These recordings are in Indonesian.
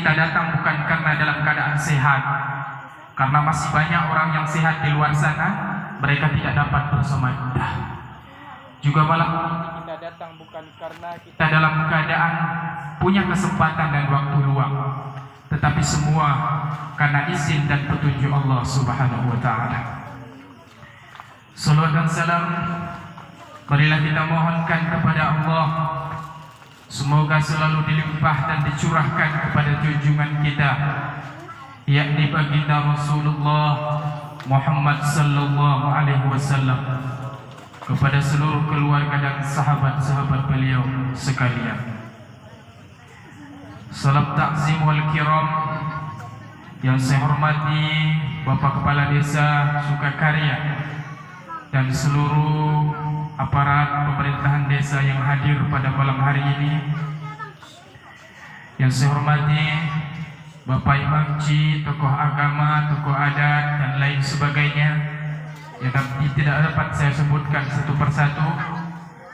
kita datang bukan karena dalam keadaan sehat, karena masih banyak orang yang sehat di luar sana, mereka tidak dapat bersama kita. Juga malam kita datang bukan karena kita dalam keadaan punya kesempatan dan waktu luang, tetapi semua karena izin dan petunjuk Allah Subhanahu wa Ta'ala. Salawat dan salam marilah kita mohonkan kepada Allah, semoga selalu dilimpah dan dicurahkan kepada junjungan kita, yakni baginda Rasulullah Muhammad sallallahu alaihi wasallam, kepada seluruh keluarga dan sahabat-sahabat beliau sekalian. Salam takzim wal kiram yang saya hormati Bapak Kepala Desa Sukakarya dan seluruh aparat pemerintahan desa yang hadir pada malam hari ini. Yang saya hormati Bapak Imam Ci, tokoh agama, tokoh adat dan lain sebagainya yang tidak dapat saya sebutkan satu persatu.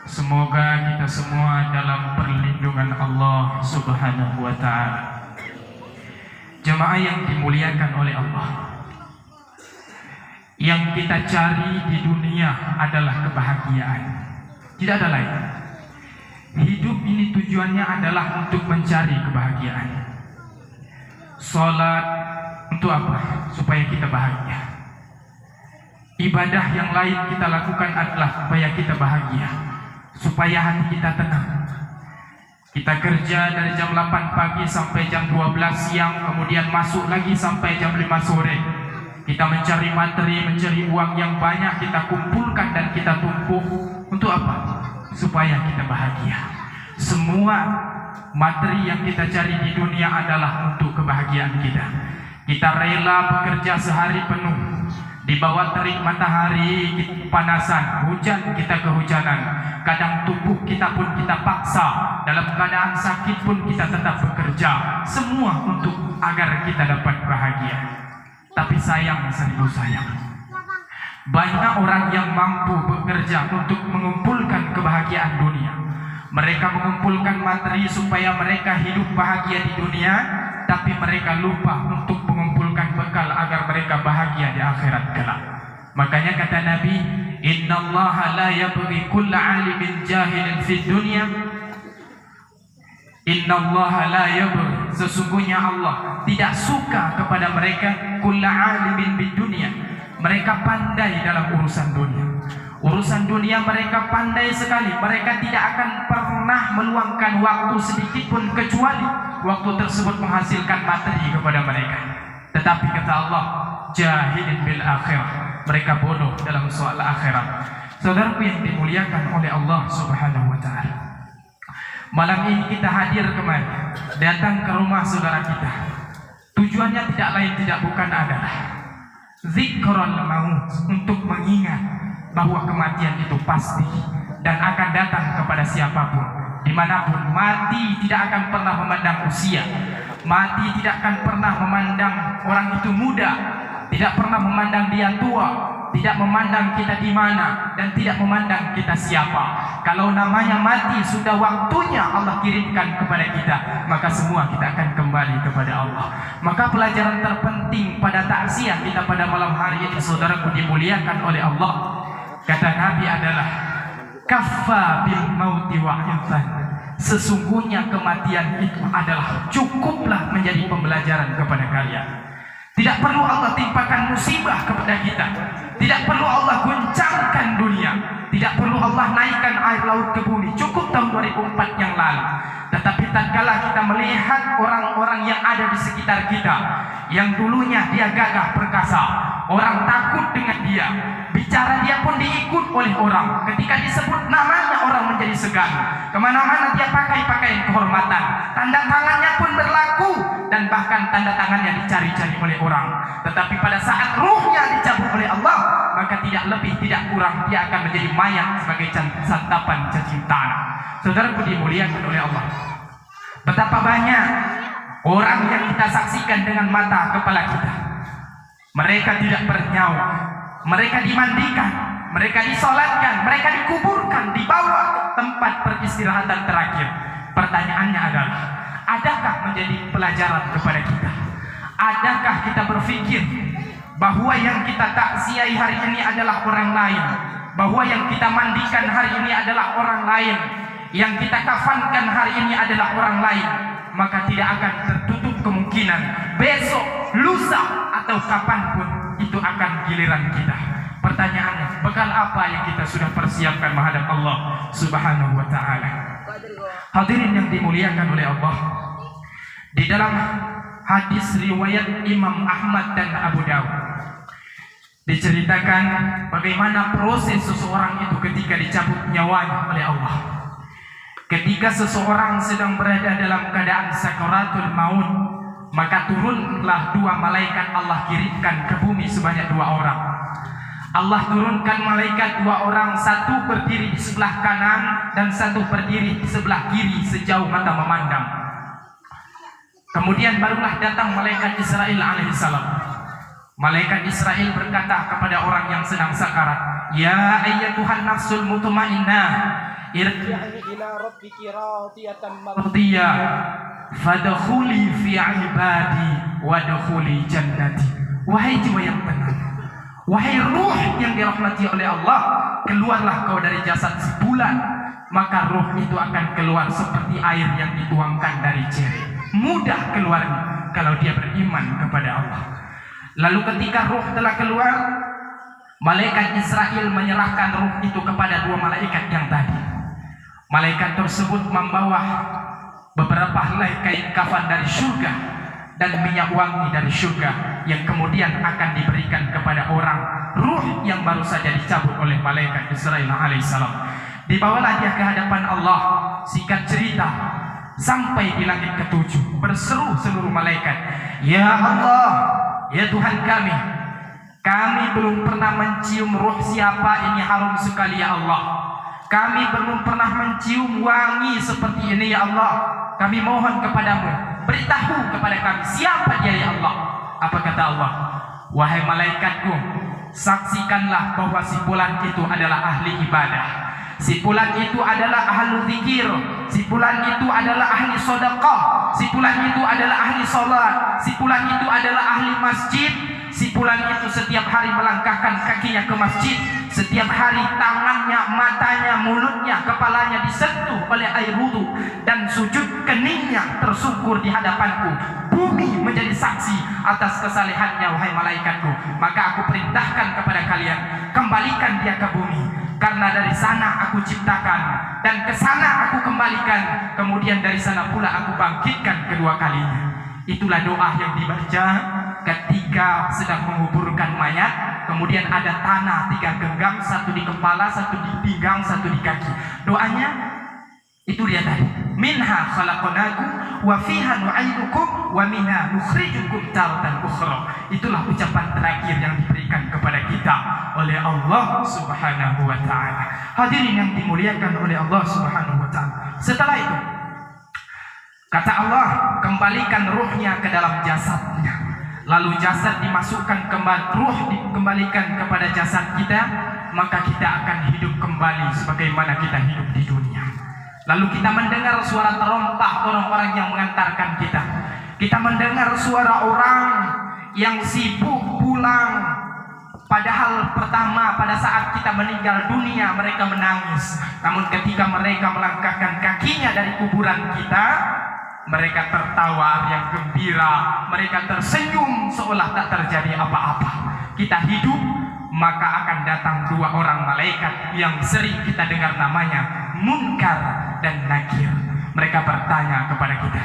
Semoga kita semua dalam perlindungan Allah Subhanahu wa Ta'ala. Jemaah yang dimuliakan oleh Allah, yang kita cari di dunia adalah kebahagiaan, tidak ada lain. Hidup ini tujuannya adalah untuk mencari kebahagiaan. Salat untuk apa? Supaya kita bahagia. Ibadah yang lain kita lakukan adalah supaya kita bahagia, supaya hati kita tenang. Kita kerja dari jam 8 pagi sampai jam 12 siang, kemudian masuk lagi sampai jam 5 sore. Kita mencari materi, mencari uang yang banyak, kita kumpulkan dan kita tumpuk. Untuk apa? Supaya kita bahagia. Semua materi yang kita cari di dunia adalah untuk kebahagiaan kita. Kita rela bekerja sehari penuh, di bawah terik matahari kita kepanasan, hujan kita kehujanan. Kadang tubuh kita pun kita paksa, dalam keadaan sakit pun kita tetap bekerja. Semua untuk agar kita dapat bahagia. Tapi sayang, seribu sayang, banyak orang yang mampu bekerja untuk mengumpulkan kebahagiaan dunia. Mereka mengumpulkan materi supaya mereka hidup bahagia di dunia, tapi mereka lupa untuk mengumpulkan bekal agar mereka bahagia di akhirat kelak. Makanya kata Nabi, innallaha la yabghi kulla alimin jahilin fid dunya. Innallaha la yabghi, sesungguhnya Allah tidak suka kepada mereka kulla alimin bid dunya. Mereka pandai dalam urusan dunia. Urusan dunia mereka pandai sekali. Mereka tidak akan pernah meluangkan waktu sedikit pun kecuali waktu tersebut menghasilkan materi kepada mereka. Tetapi kata Allah, jahilin bil akhirah, mereka bodoh dalam soal akhirat. Saudaraku yang dimuliakan oleh Allah Subhanahu wa Ta'ala, malam ini kita hadir kemari, datang ke rumah saudara kita. Tujuannya tidak lain tidak bukan adalah zikrul maut, untuk mengingat bahwa kematian itu pasti dan akan datang kepada siapapun, dimanapun. Mati tidak akan pernah memandang usia, mati tidak akan pernah memandang orang itu muda, tidak pernah memandang dia tua, tidak memandang kita di mana, dan tidak memandang kita siapa. Kalau namanya mati, sudah waktunya Allah kirimkan kepada kita, maka semua kita akan kembali kepada Allah. Maka pelajaran terpenting pada takziah kita pada malam hari ini, saudaraku dimuliakan oleh Allah, kata Nabi adalah kaffa bil mauti wa'idhan. Sesungguhnya kematian itu adalah cukuplah menjadi pembelajaran kepada kalian. Tidak perlu Allah timpakan musibah kepada kita, tidak perlu Allah guncangkan dunia, tidak perlu Allah naikkan air laut ke bumi. Cukup tahun 2004 yang lalu. Tetapi tatkala kita melihat orang-orang yang ada di sekitar kita, yang dulunya dia gagah perkasa, orang takut dengan dia, bicara dia pun diikut oleh orang. Ketika disebut namanya orang menjadi segan, kemana-mana dia pakai pakaian kehormatan, tanda tangannya pun berlaku, dan bahkan tanda tangannya dicari-cari oleh orang. Tetapi pada saat ruhnya dicabut oleh Allah, maka tidak lebih tidak kurang dia akan menjadi mayat sebagai santapan cacing tanah. Saudaraku dimuliakan oleh Allah, betapa banyak orang yang kita saksikan dengan mata kepala kita, mereka tidak bernyawa, mereka dimandikan, mereka disolatkan, mereka dikuburkan di bawah tempat peristirahatan terakhir. Pertanyaannya adalah, Adakah menjadi pelajaran kepada kita? Adakah kita berpikir bahwa yang kita takziahi hari ini adalah orang lain, bahwa yang kita mandikan hari ini adalah orang lain, yang kita kafankan hari ini adalah orang lain? Maka tidak akan tertutup kemungkinan besok, lusa, atau kapanpun itu akan giliran kita. Pertanyaannya, bekal apa yang kita sudah persiapkan menghadap Allah Subhanahu wa ta'ala? Hadirin yang dimuliakan oleh Allah, di dalam hadis riwayat Imam Ahmad dan Abu Dawud diceritakan bagaimana proses seseorang itu ketika dicabut nyawanya oleh Allah. Ketika seseorang sedang berada dalam keadaan sakaratul maut, maka turunlah dua malaikat Allah kirimkan ke bumi sebanyak 2 orang. Allah turunkan malaikat 2 orang, satu berdiri di sebelah kanan dan satu berdiri di sebelah kiri sejauh mata memandang. Kemudian barulah datang malaikat Israil alaihissalam. Malaikat Israil berkata kepada orang yang sedang sakarat, "Ya ayyatuhan nafsul mutmainnah, irji'i ila rabbiki radiyatan mardiyah, fadkhuli fi ibadi wadkhuli jannati." Wahai jiwa yang tenang, wahai ruh yang dirahmati oleh Allah, keluarlah kau dari jasad si bulan. Maka ruh itu akan keluar seperti air yang dituangkan dari ceri. Mudah keluarnya kalau dia beriman kepada Allah. Lalu ketika ruh telah keluar, malaikat Israel menyerahkan ruh itu kepada 2 malaikat yang tadi. Malaikat tersebut membawa beberapa helai kain kafan dari surga dan minyak wangi dari surga yang kemudian akan diberikan kepada orang ruh yang baru saja dicabut oleh malaikat Israil alaihissalam. Dibawalah dia ke hadapan Allah. Singkat cerita, sampai di langit ke-7 berseru seluruh malaikat, "Ya Allah, ya Tuhan kami belum pernah mencium ruh siapa ini harum sekali ya Allah. Kami belum pernah mencium wangi seperti ini ya Allah. Kami mohon kepadamu, beritahu kepada kami siapa dia ya Allah." Apa kata Allah? "Wahai malaikatku, saksikanlah bahwa si fulan itu adalah ahli ibadah. Si fulan itu adalah ahli zikir. Si fulan itu adalah ahli sedekah. Si fulan itu adalah ahli salat. Si fulan itu adalah ahli masjid. Si fulan itu setiap hari melangkahkan kakinya ke masjid. Setiap hari tangannya, matanya, mulutnya, kepalanya disentuh oleh air wudu dan sujud keningnya tersungkur di hadapanku. Bumi menjadi saksi atas kesalehannya, wahai malaikatku. Maka aku perintahkan kepada kalian, kembalikan dia ke bumi. Karena dari sana aku ciptakan dan ke sana aku kembalikan. Kemudian dari sana pula aku bangkitkan kedua kalinya." Itulah doa yang dibaca ketika sedang menguburkan mayat. Kemudian ada tanah 3 genggam, 1 di kepala, 1 di pinggang, 1 di kaki. Doanya itu dia tadi, "Minha khalaqnakum wa fiha nu'idukum wa minha nukhrijukum taratan ukhra." Itulah ucapan terakhir yang diberikan kepada kita oleh Allah Subhanahu wa ta'ala. Hadirin yang dimuliakan oleh Allah Subhanahu wa ta'ala. Setelah itu kata Allah, kembalikan ruhnya ke dalam jasadnya. Lalu jasad dimasukkan kembali, ruh dikembalikan kepada jasad kita, maka kita akan hidup kembali sebagaimana kita hidup di dunia. Lalu kita mendengar suara terompah orang-orang yang mengantarkan kita. Kita mendengar suara orang yang sibuk pulang. Padahal pertama pada saat kita meninggal dunia mereka menangis. Namun ketika mereka melangkahkan kakinya dari kuburan kita, mereka tertawa yang gembira, mereka tersenyum seolah tak terjadi apa-apa. Kita hidup, maka akan datang 2 orang malaikat yang sering kita dengar namanya, Munkar dan Nakir. Mereka bertanya kepada kita,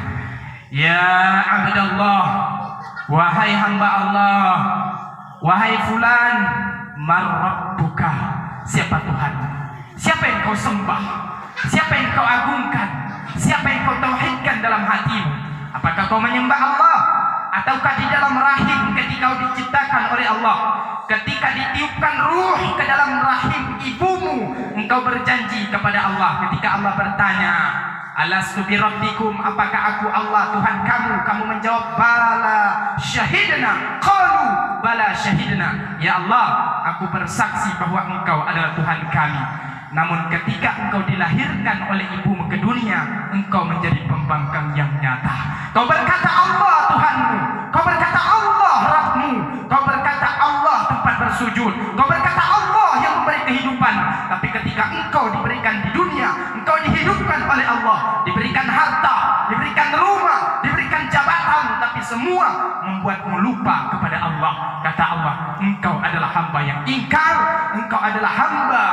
"Ya Abdullah, wahai hamba Allah, wahai fulan, man rabbuka?" Siapa Tuhan? Siapa yang kau sembah? Siapa yang kau agungkan? Siapa yang kau tauhidkan dalam hatimu? Apakah kau menyembah Allah? Ataukah di dalam rahim ketika kau diciptakan oleh Allah, ketika ditiupkan ruh ke dalam rahim ibumu, engkau berjanji kepada Allah ketika Allah bertanya, "Alastu bi rabbikum?" Apakah aku Allah Tuhan kamu? Kamu menjawab, "Bala syahidna." Qalu bala syahidna. Ya Allah, aku bersaksi bahwa engkau adalah Tuhan kami. Namun ketika engkau dilahirkan oleh ibumu ke dunia, engkau menjadi pembangkang yang nyata. Kau berkata Allah Tuhanmu, kau berkata Allah Rabbmu, kau berkata Allah tempat bersujud, kau berkata Allah yang memberi kehidupan. Tapi ketika engkau diberikan di dunia, engkau dihidupkan oleh Allah, diberikan harta, diberikan rumah, diberikan jabatan, tapi semua membuatmu lupa kepada Allah. Kata Allah, engkau adalah hamba yang ingkar, engkau adalah hamba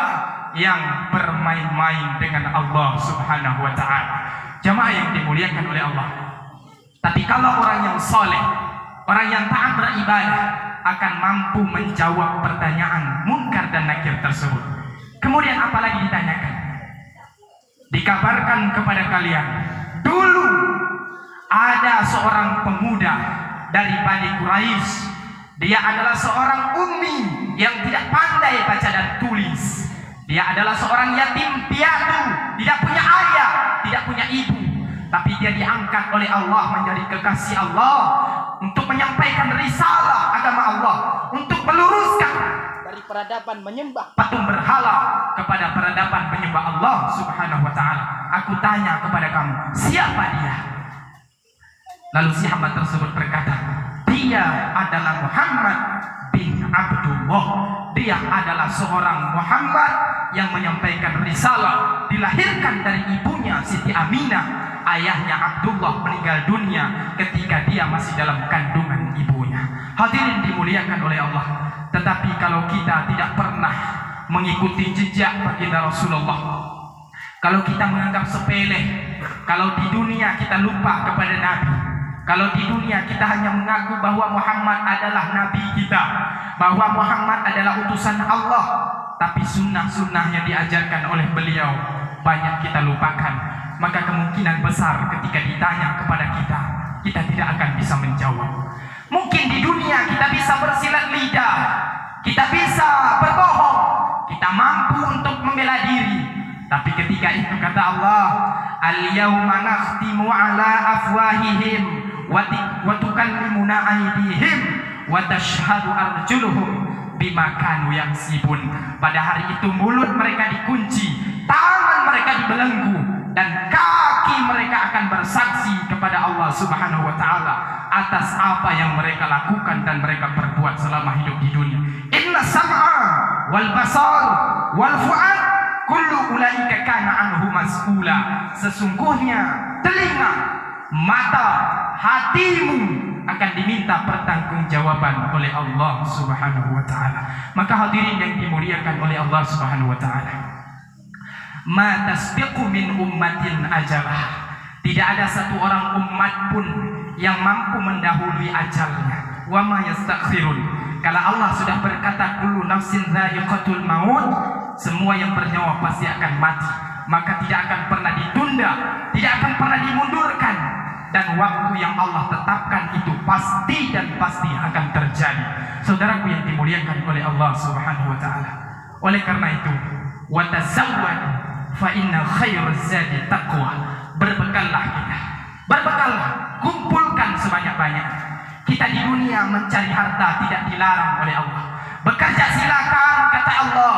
yang bermain-main dengan Allah Subhanahu wa ta'ala. Jamaah yang dimuliakan oleh Allah. Tapi kalau orang yang soleh, orang yang taat beribadah, akan mampu menjawab pertanyaan munkar dan nakir tersebut. Kemudian apalagi ditanyakan? Dikabarkan kepada kalian, dulu ada seorang pemuda dari Bani Quraisy. Dia adalah seorang ummi yang tidak pandai baca dan tulis. Dia adalah seorang yatim piatu, tidak punya ayah, tidak punya ibu. Tapi dia diangkat oleh Allah menjadi kekasih Allah untuk menyampaikan risalah agama Allah, untuk meluruskan dari peradaban menyembah patung berhala kepada peradaban menyembah Allah Subhanahu wa ta'ala. Aku tanya kepada kamu, siapa dia? Lalu si hamba tersebut berkata, dia adalah Muhammad bin Abdullah. Dia adalah seorang Muhammad yang menyampaikan risalah, dilahirkan dari ibunya Siti Aminah. Ayahnya Abdullah meninggal dunia ketika dia masih dalam kandungan ibunya. Hadirin dimuliakan oleh Allah. Tetapi kalau kita tidak pernah mengikuti jejak baginda Rasulullah, kalau kita menganggap sepele, kalau di dunia kita lupa kepada Nabi, kalau di dunia kita hanya mengaku bahwa Muhammad adalah Nabi kita, bahwa Muhammad adalah utusan Allah, tapi sunnah-sunnah yang diajarkan oleh beliau banyak kita lupakan, maka kemungkinan besar ketika ditanya kepada kita, kita tidak akan bisa menjawab. Mungkin di dunia kita bisa bersilat lidah, kita bisa berbohong, kita mampu untuk membela diri. Tapi ketika itu kata Allah, al-yawma nakhtimu ala afwahihim wa tukallimuna aydihim wa tashhadu arjuluhum bima kanu yaksibun. Pada hari itu mulut mereka dikunci, tangan mereka dibelenggu, dan kaki mereka akan bersaksi kepada Allah Subhanahu wa ta'ala atas apa yang mereka lakukan dan mereka perbuat selama hidup di dunia. Inna sam'a wal basar wal fu'ad kullu ulaika kana anhu mas'ula. Sesungguhnya telinga, mata, hatimu akan diminta pertanggungjawaban oleh Allah Subhanahu wa ta'ala. Maka hadirin yang dimuliakan oleh Allah Subhanahu wa ta'ala, ma tasbiqu min ummatin ajalah. Tidak ada satu orang umat pun yang mampu mendahului ajalnya. Wa ma yastakhirun. Kalau Allah sudah berkata kullu nafsin dha'iqatul maut, semua yang bernyawa pasti akan mati, maka tidak akan pernah ditunda, tidak akan pernah dimundurkan, dan waktu yang Allah tetapkan itu pasti dan pasti akan terjadi. Saudaraku yang dimuliakan oleh Allah Subhanahu wa ta'ala, oleh karena itu, wa tazawwadu fa inna khairaz zadi taqwa. Berbekallah kita, berbekallah, kumpulkan sebanyak-banyaknya. Kita di dunia mencari harta tidak dilarang oleh Allah. Bekerja silakan, kata Allah.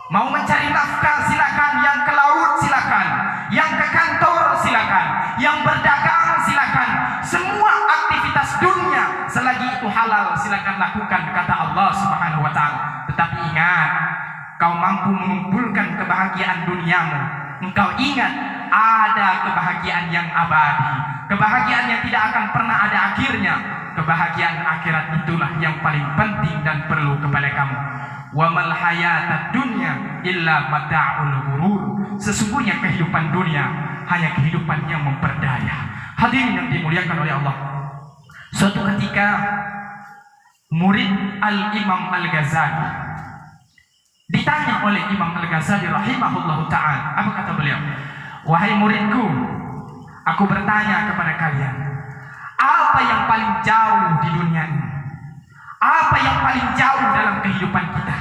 Mau mencari nafkah silakan, yang ke laut silakan, yang ke kantor silakan, yang berdagang silakan. Semua aktivitas dunia selagi itu halal silakan lakukan, kata Allah Subhanahu wa ta'ala. Tetapi ingat, kau mampu mengumpulkan kebahagiaan duniamu, engkau ingat ada kebahagiaan yang abadi, kebahagiaan yang tidak akan pernah ada akhirnya. Kebahagiaan akhirat itulah yang paling penting dan perlu kepada kamu. Wa mal hayatad dunya illa mata'ul ghurur. Sesungguhnya kehidupan dunia hanya kehidupan yang memperdaya. Hadirin yang dimuliakan oleh Allah, suatu ketika murid Al-Imam Al-Ghazali ditanya oleh Imam Al-Ghazali rahimahullahu ta'ala. Apa kata beliau? Wahai muridku, aku bertanya kepada kalian, apa yang paling jauh di dunia ini? Apa yang paling jauh dalam kehidupan kita?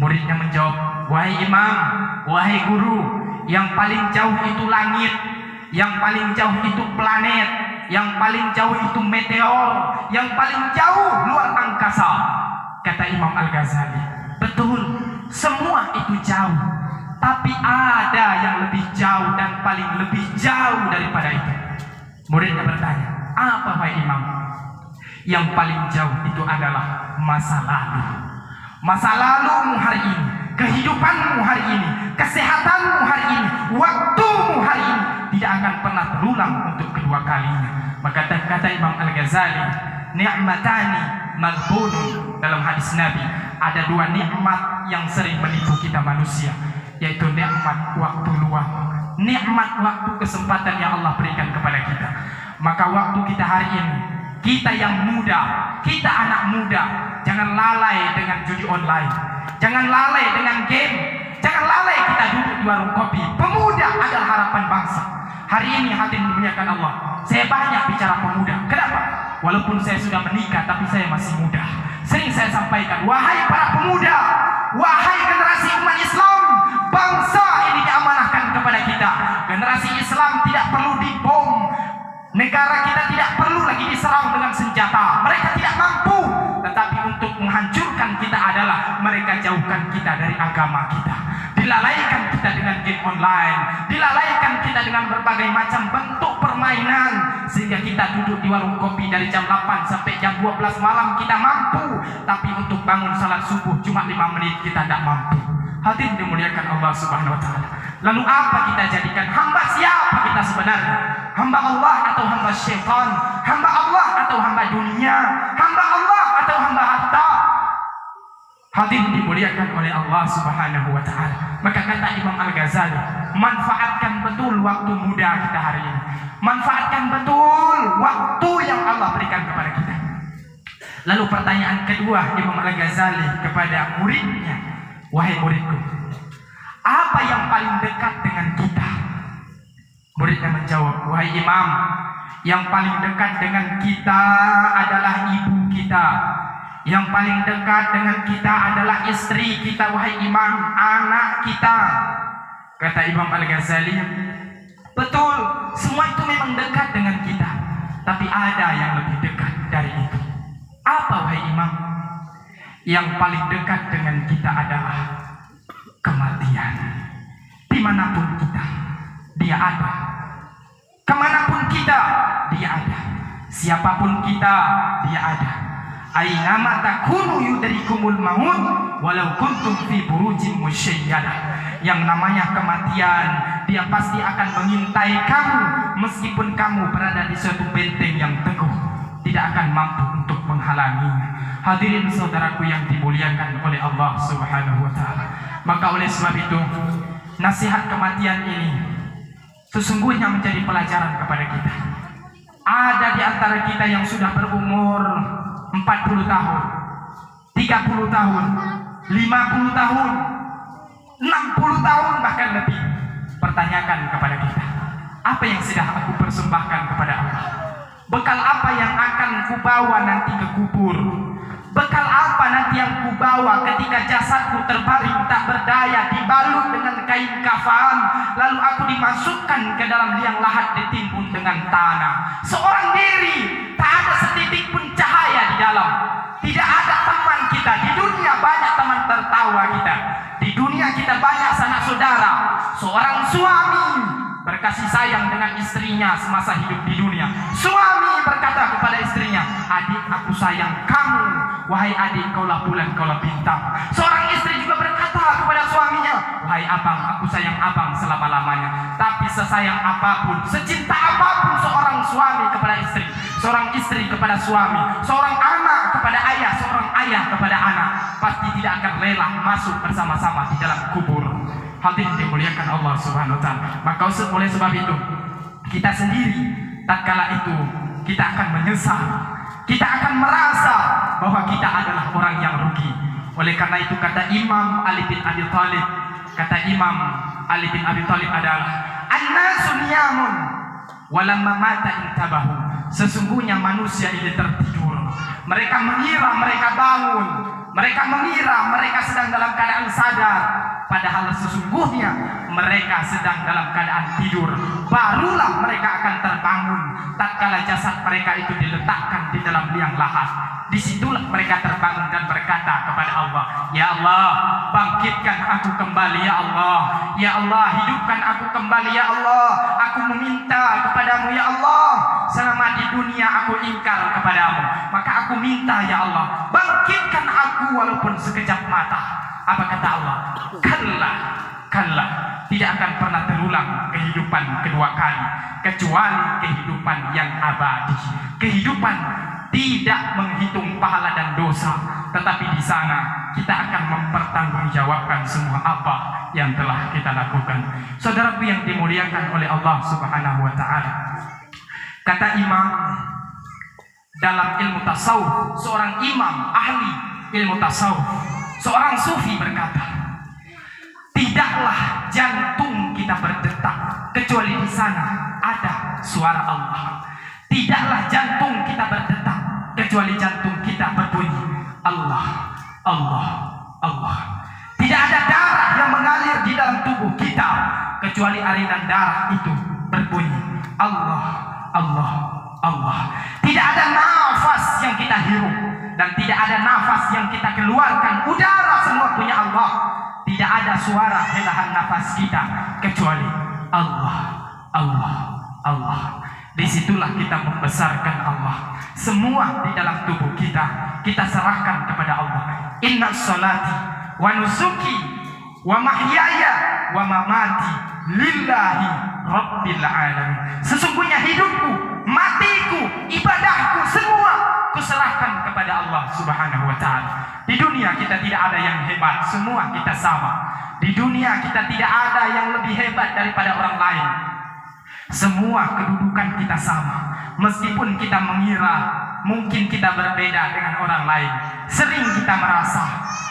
Muridnya menjawab, wahai imam, wahai guru, yang paling jauh itu langit, yang paling jauh itu planet, yang paling jauh itu meteor, yang paling jauh luar angkasa. Kata Imam Al-Ghazali, betul, semua itu jauh. Tapi ada yang lebih jauh dan paling lebih jauh daripada itu. Muridnya bertanya, apa wahai Imam? Yang paling jauh itu adalah masa lalu. Masa lalumu hari ini, kehidupanmu hari ini, kesehatanmu hari ini, waktumu hari ini tidak akan pernah terulang untuk kedua kalinya. Maka kata Imam Al-Ghazali, ni'matani maghbunun, dalam hadis Nabi ada dua nikmat yang sering menipu kita manusia, yaitu nikmat waktu luang, nikmat waktu kesempatan yang Allah berikan kepada kita. Maka waktu kita hari ini, kita yang muda, kita anak muda, jangan lalai dengan judi online, jangan lalai dengan game, jangan lalai kita duduk di warung kopi. Pemuda adalah harapan bangsa. Hari ini hadirin dimuliakan Allah, saya banyak bicara pemuda. Kenapa? Walaupun saya sudah menikah, tapi saya masih muda. Sering saya sampaikan, wahai para pemuda, wahai generasi umat Islam, bangsa ini diamanahkan kepada kita. Generasi Islam tidak perlu dibom. Negara kita tidak perlu lagi diserang dengan senjata. Mereka tidak mampu. Tetapi untuk menghancurkan kita adalah mereka jauhkan kita dari agama kita. Dilalaikan kita dengan game online, dilalaikan kita dengan berbagai macam bentuk permainan, sehingga kita duduk di warung kopi dari jam 8 sampai jam 12 malam kita mampu, tapi untuk bangun salat subuh cuma 5 menit kita tidak mampu. Hadirin dimuliakan Allah Subhanahu wa taala. Lalu apa kita jadikan? Hamba siapa kita sebenarnya? Hamba Allah atau hamba syaitan? Hamba Allah atau hamba dunia? Hamba Allah atau hamba harta? Hadirin dimuliakan oleh Allah Subhanahu wa taala. Maka kata Imam Al-Ghazali, manfaatkan betul waktu muda kita hari ini. Manfaatkan betul waktu yang Allah berikan kepada kita. Lalu pertanyaan kedua Imam Al-Ghazali kepada muridnya, wahai muridku, apa yang paling dekat dengan kita? Muridnya menjawab, wahai Imam, yang paling dekat dengan kita adalah ibu kita. Yang paling dekat dengan kita adalah istri kita, wahai Imam, anak kita. Kata Imam Al-Ghazali, betul, semua itu memang dekat dengan kita, tapi ada yang lebih dekat dari itu. Apa wahai Imam? Yang paling dekat dengan kita adalah kematian. Dimanapun kita, dia ada. Kemanapun kita, dia ada. Siapapun kita, dia ada. Ainama takunu yudrikumul maut walau kuntum fi burujin musyayyadah. Yang namanya kematian, dia pasti akan mengintai kamu meskipun kamu berada di suatu benteng yang teguh, tidak akan mampu untuk menghalanginya. Hadirin saudaraku yang dimuliakan oleh Allah Subhanahu wa taala. Maka oleh sebab itu, nasihat kematian ini sesungguhnya menjadi pelajaran kepada kita. Ada di antara kita yang sudah berumur 40 tahun, 30 tahun, 50 tahun, 60 tahun bahkan lebih. Pertanyakan kepada kita, apa yang sudah aku persembahkan kepada Allah? Bekal apa yang akan kubawa nanti ke kubur? Bekal apa nanti yang kubawa ketika jasadku terbaring tak berdaya, dibalut dengan kain kafan, lalu aku dimasukkan ke dalam liang lahat ditimbun dengan tanah. Seorang diri, tak ada setitik pun cahaya di dalam. Tidak ada teman kita di dunia, banyak teman tertawa kita. Di dunia kita banyak sanak saudara. Seorang suami berkasih sayang dengan istrinya semasa hidup di dunia. Suami berkata kepada istrinya, adik aku sayang kamu, wahai adik kaulah bulan kaulah bintang. Seorang istri juga berkata kepada suaminya, wahai abang aku sayang abang selama-lamanya. Tapi sesayang apapun, secinta apapun seorang suami kepada istri, seorang istri kepada suami, seorang anak kepada ayah, seorang ayah kepada anak, pasti tidak akan rela masuk bersama-sama di dalam kubur. Hadirin dimuliakan Allah Subhanahu wa taala. Maka oleh sebab itu, kita sendiri tatkala itu kita akan menyesal. Kita akan merasa bahwa kita adalah orang yang rugi. Oleh karena itu kata Imam Ali bin Abi Thalib, adalah an-nasu niyamun walamma mata intabahu. Sesungguhnya manusia ini tertidur. Mereka mengira mereka bangun. Mereka mengira mereka sedang dalam keadaan sadar. Padahal sesungguhnya mereka sedang dalam keadaan tidur, barulah mereka akan terbangun tatkala jasad mereka itu diletakkan di dalam liang lahat. Disitulah mereka terbangun dan berkata kepada Allah, "Ya Allah, bangkitkan aku kembali ya Allah. Ya Allah, hidupkan aku kembali ya Allah. Aku meminta kepadamu ya Allah. Selama di dunia aku ingkar kepadamu, maka aku minta ya Allah, bangkitkan aku walaupun sekejap mata." Apa kata Allah? Kalla, tidak akan pernah terulang kehidupan kedua kali, kecuali kehidupan yang abadi. Kehidupan tidak menghitung pahala dan dosa, tetapi di sana kita akan mempertanggungjawabkan semua apa yang telah kita lakukan. Saudaraku yang dimuliakan oleh Allah Subhanahu wa taala. Kata imam dalam ilmu tasawuf, seorang imam ahli ilmu tasawuf, seorang sufi berkata, tidaklah jantung kita berdetak kecuali di sana ada suara Allah. Tidaklah jantung kita berdetak kecuali jantung kita berbunyi Allah, Allah, Allah. Tidak ada darah yang mengalir di dalam tubuh kita kecuali aliran darah itu berbunyi Allah, Allah, Allah. Tidak ada nafas yang kita hirup dan tidak ada nafas yang kita keluarkan. Udara semua punya Allah. Tidak ada suara helahan nafas kita kecuali Allah, Allah, Allah. Disitulah kita membesarkan Allah. Semua di dalam tubuh kita serahkan kepada Allah. Inna sholati wa nusuki wa mahyaya wa mamati lillahi rabbil alamin. Sesungguhnya hidupku, matiku, ibadahku semua kuserahkan kepada Allah Subhanahu wa taala. Di dunia kita tidak ada yang hebat, semua kita sama. Di dunia kita tidak ada yang lebih hebat daripada orang lain. Semua kedudukan kita sama. Meskipun kita mengira mungkin kita berbeda dengan orang lain. Sering kita merasa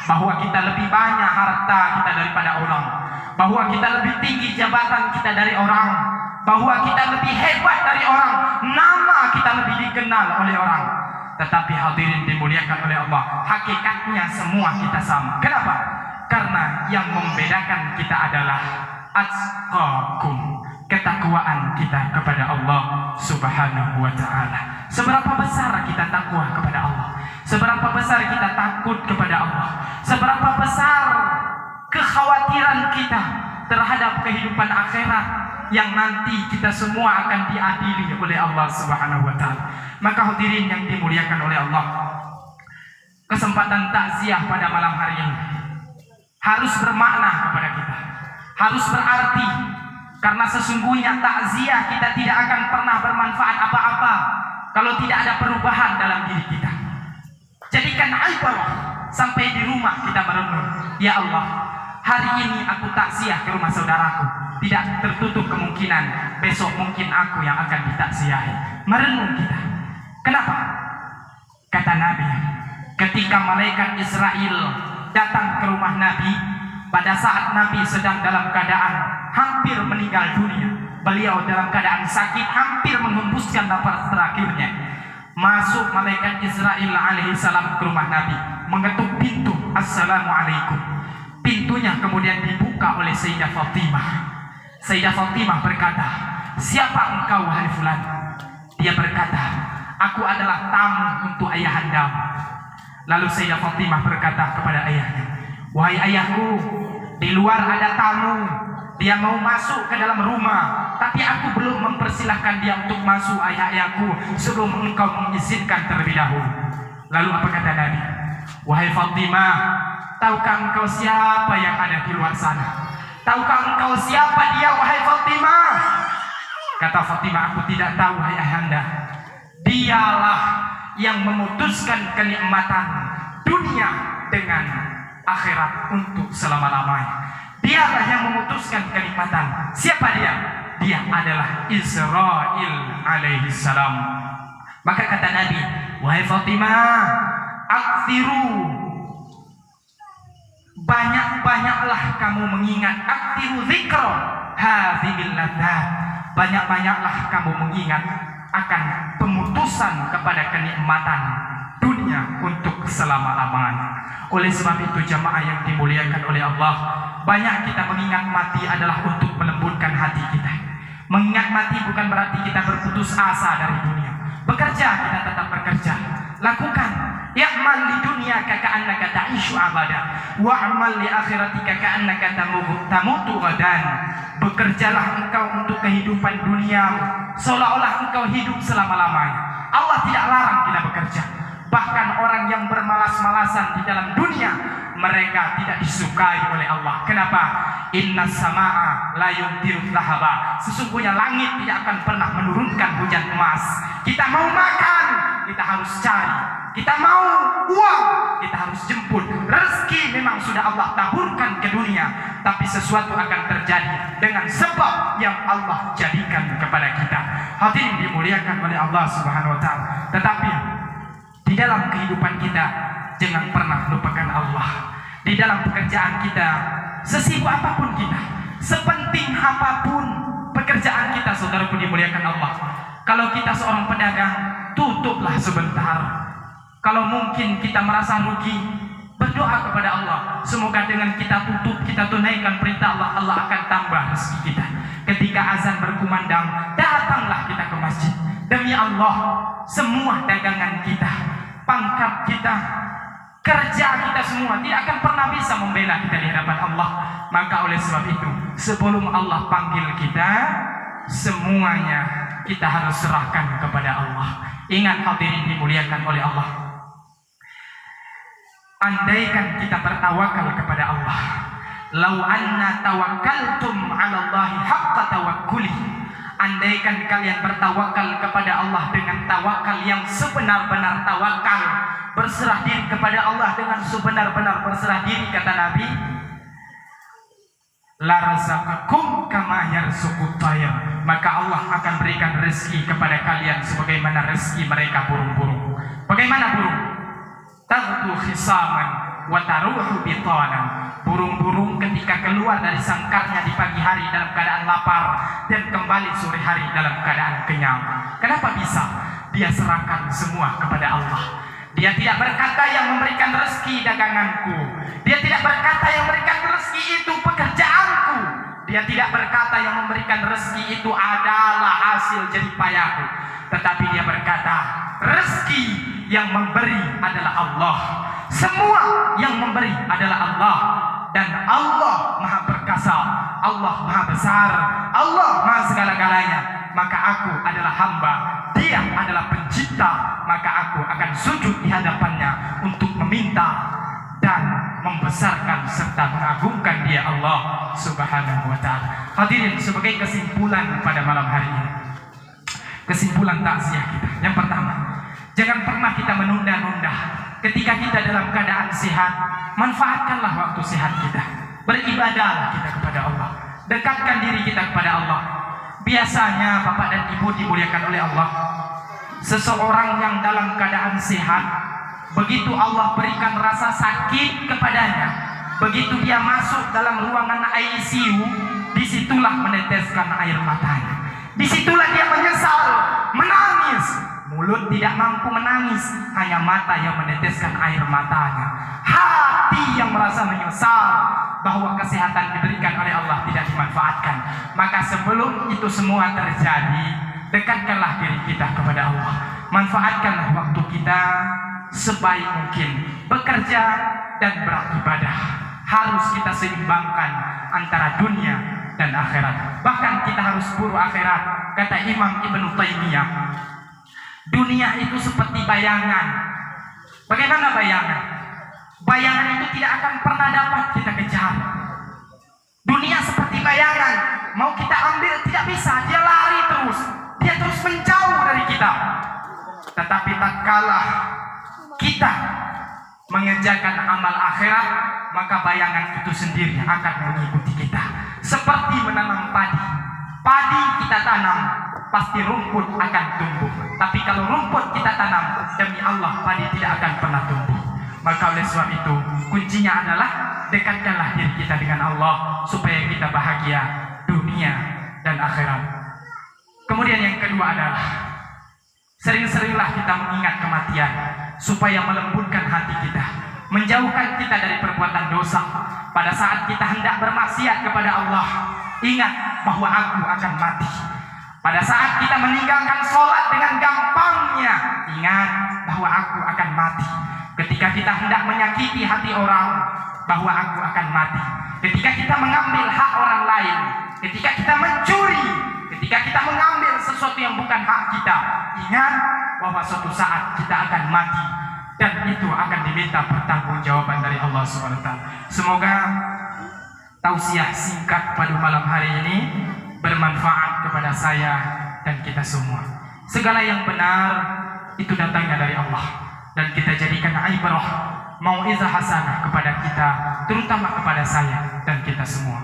bahwa kita lebih banyak harta kita daripada orang, bahwa kita lebih tinggi jabatan kita dari orang, bahwa kita lebih hebat dari orang, nama kita lebih dikenal oleh orang. Tetapi hadirin dimuliakan oleh Allah, hakikatnya semua kita sama. Kenapa? Karena yang membedakan kita adalah atqakum, ketakwaan kita kepada Allah Subhanahu wa taala. Seberapa besar kita takwa kepada Allah, seberapa besar kita takut kepada Allah, seberapa besar kekhawatiran kita terhadap kehidupan akhirat yang nanti kita semua akan diadili oleh Allah Subhanahu wa taala. Maka hadirin yang dimuliakan oleh Allah, kesempatan takziah pada malam hari ini harus bermakna kepada kita, harus berarti. Karena sesungguhnya takziah kita tidak akan pernah bermanfaat apa-apa kalau tidak ada perubahan dalam diri kita. Jadikan ibadah sampai di rumah kita merenung, ya Allah, hari ini aku takziah ke rumah saudaraku. Tidak tertutup kemungkinan besok mungkin aku yang akan ditaksiahi. Merenung kita. Kenapa? Kata Nabi, ketika malaikat Israel datang ke rumah Nabi pada saat Nabi sedang dalam keadaan hampir meninggal dunia, beliau dalam keadaan sakit, hampir menghembuskan nafas terakhirnya, masuk malaikat Israel alaihissalam ke rumah Nabi, mengetuk pintu, assalamualaikum. Pintunya kemudian dibuka oleh Sayyidah Fatimah. Sayyidah Fatimah berkata, siapa engkau wahai fulan? Dia berkata, aku adalah tamu untuk ayahanda. Lalu Sayyidah Fatimah berkata kepada ayahnya, wahai ayahku, di luar ada tamu. Dia mau masuk ke dalam rumah, tapi aku belum mempersilahkan dia untuk masuk, ayah-ayahku, sebelum engkau mengizinkan terlebih dahulu. Lalu apa kata Nabi? Wahai Fatimah, tahukah engkau siapa yang ada di luar sana? Tahukah engkau siapa dia, wahai Fatimah? Kata Fatimah, aku tidak tahu, wahai ayahanda. Dialah yang memutuskan kenikmatan dunia dengan akhirat untuk selama-lamanya. Dialah yang memutuskan kenikmatan. Siapa dia? Dia adalah Israel alaihissalam. Maka kata Nabi, wahai Fatimah, aktsiru, banyak-banyaklah kamu mengingat, aktsiru dzikra hadzil ladzat, banyak-banyaklah kamu mengingat akan pemutusan kepada kenikmatan dunia untuk selama-lamanya. Oleh sebab itu jamaah yang dimuliakan oleh Allah, banyak kita mengingat mati adalah untuk melembutkan hati kita. Mengingat mati bukan berarti kita berputus asa dari dunia. Bekerja, kita tetap bekerja. Lakukan. Ya'mal li dunia ka'annaka ta'ishu abada wa'amal li akhiratika ka'annaka tamutu ghadan. Bekerjalah engkau untuk kehidupan dunia seolah-olah engkau hidup selama-lamanya. Allah tidak larang kita bekerja. Bahkan orang yang bermalas-malasan di dalam dunia, mereka tidak disukai oleh Allah. Kenapa? Inna sama'a la yumtirut lahaba. Sesungguhnya langit tidak akan pernah menurunkan hujan emas. Kita mau makan, kita harus cari. Kita mau uang, kita harus jemput. Rezeki memang sudah Allah taburkan ke dunia, tapi sesuatu akan terjadi dengan sebab yang Allah jadikan kepada kita. Hadirin dimuliakan oleh Allah Subhanahu wa taala. Tetapi di dalam kehidupan kita jangan pernah lupakan Allah. Di dalam pekerjaan kita, sesibuk apapun kita, sepenting apapun pekerjaan kita, saudaraku dimuliakan Allah. Kalau kita seorang pedagang, tutuplah sebentar. Kalau mungkin kita merasa rugi, berdoa kepada Allah. Semoga dengan kita tutup, kita tunaikan perintah Allah, Allah akan tambah rezeki kita. Ketika azan berkumandang, datanglah kita ke masjid. Demi Allah, semua dagangan kita, pangkat kita, kerja kita semua tidak akan pernah bisa membela kita di hadapan Allah. Maka oleh sebab itu, sebelum Allah panggil kita, semuanya kita harus serahkan kepada Allah. Ingat hadirin dimuliakan oleh Allah, andaikan kita bertawakal kepada Allah, lau anna tawakkaltum 'ala Allahi haqqa tawakkuli, andaikan kalian bertawakal kepada Allah dengan tawakal yang sebenar-benar tawakal, berserah diri kepada Allah dengan sebenar-benar berserah diri, kata Nabi, la razaqakum kama yarzuqut tayr, maka Allah akan berikan rezeki kepada kalian sebagaimana rezeki mereka burung-burung. Bagaimana burung? Taghdu khisaman wa taruhu bitanan. Burung-burung ketika keluar dari sangkarnya di pagi hari dalam keadaan lapar dan kembali sore hari dalam keadaan kenyang. Kenapa bisa? Dia serahkan semua kepada Allah. Dia tidak berkata yang memberikan rezeki daganganku. Dia tidak berkata yang memberikan rezeki itu pekerjaanku. Dia tidak berkata yang memberikan rezeki itu adalah hasil jerih payahku. Tetapi dia berkata, rezeki yang memberi adalah Allah. Semua yang memberi adalah Allah. Dan Allah maha perkasa, Allah maha besar, Allah maha segala-galanya. Maka aku adalah hamba, Dia adalah pencipta, maka aku akan sujud di hadapannya untuk meminta dan membesarkan serta mengagungkan Dia, Allah Subhanahu wa ta'ala. Hadirin, sebagai kesimpulan pada malam hari ini, kesimpulan takziah kita, yang pertama, jangan pernah kita menunda-nunda. Ketika kita dalam keadaan sehat, manfaatkanlah waktu sehat kita. Beribadahlah kita kepada Allah. Dekatkan diri kita kepada Allah. Biasanya Bapak dan Ibu dimuliakan oleh Allah, seseorang yang dalam keadaan sehat, begitu Allah berikan rasa sakit kepadanya, begitu dia masuk dalam ruangan ICU, disitulah meneteskan air matanya. Disitulah dia menyesal, menangis. Mulut tidak mampu menangis, hanya mata yang meneteskan air matanya. Hati yang merasa menyesal bahwa kesehatan diberikan oleh Allah tidak dimanfaatkan. Maka sebelum itu semua terjadi, dekatkanlah diri kita kepada Allah. Manfaatkanlah waktu kita sebaik mungkin. Bekerja dan beribadah harus kita seimbangkan antara dunia dan akhirat. Bahkan kita harus buru akhirat. Kata Imam Ibnu Taimiyah, dunia itu seperti bayangan. Bagaimana bayangan? Bayangan itu tidak akan pernah dapat kita kejar. Dunia seperti bayangan, mau kita ambil tidak bisa, dia lari terus, dia terus menjauh dari kita. Tetapi tatkala kita mengerjakan amal akhirat, maka bayangan itu sendiri akan mengikuti kita. Seperti menanam padi. Padi kita tanam, pasti rumput akan tumbuh. Tapi kalau rumput kita tanam, demi Allah padi tidak akan pernah tumbuh. Maka oleh sebab itu, kuncinya adalah dekatkanlah diri kita dengan Allah supaya kita bahagia dunia dan akhirat. Kemudian yang kedua adalah Sering-seringlah kita mengingat kematian supaya melembutkan hati kita, menjauhkan kita dari perbuatan dosa. Pada saat kita hendak bermaksiat kepada Allah, ingat bahwa aku akan mati. Pada saat kita meninggalkan sholat dengan gampangnya, ingat bahwa aku akan mati. Ketika kita hendak menyakiti hati orang, bahwa aku akan mati. Ketika kita mengambil hak orang lain, ketika kita mencuri, ketika kita mengambil sesuatu yang bukan hak kita, ingat bahwa suatu saat kita akan mati, dan itu akan diminta pertanggungjawaban dari Allah SWT. Semoga tausiah singkat pada malam hari ini bermanfaat kepada saya dan kita semua. Segala yang benar itu datangnya dari Allah, dan kita jadikan ibrah, mau'izah hasanah kepada kita, terutama kepada saya dan kita semua.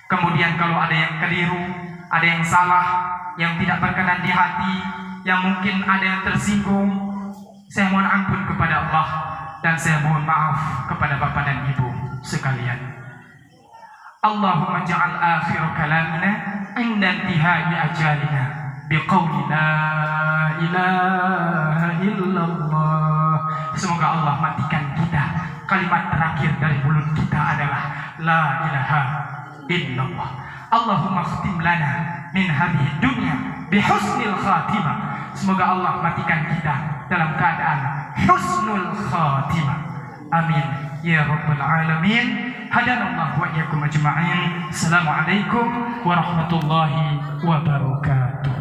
Kemudian kalau ada yang keliru, ada yang salah, yang tidak berkenan di hati, yang mungkin ada yang tersinggung, saya mohon ampun kepada Allah, dan saya mohon maaf kepada bapak dan ibu sekalian. Allahumma ja'al akhir kalamina inda intihai ajalina biqawli la ilaha illallah. Semoga Allah matikan kita, kalimat terakhir dari mulut kita adalah la ilaha illallah. Allahumma khtim lana min hadhihi dunya bihusnil khatimah. Semoga Allah matikan kita dalam keadaan husnul khatimah. Amin ya rabbal alamin. Hadanallahu wa iyyakum ajma'in. Assalamualaikum warahmatullahi wabarakatuh.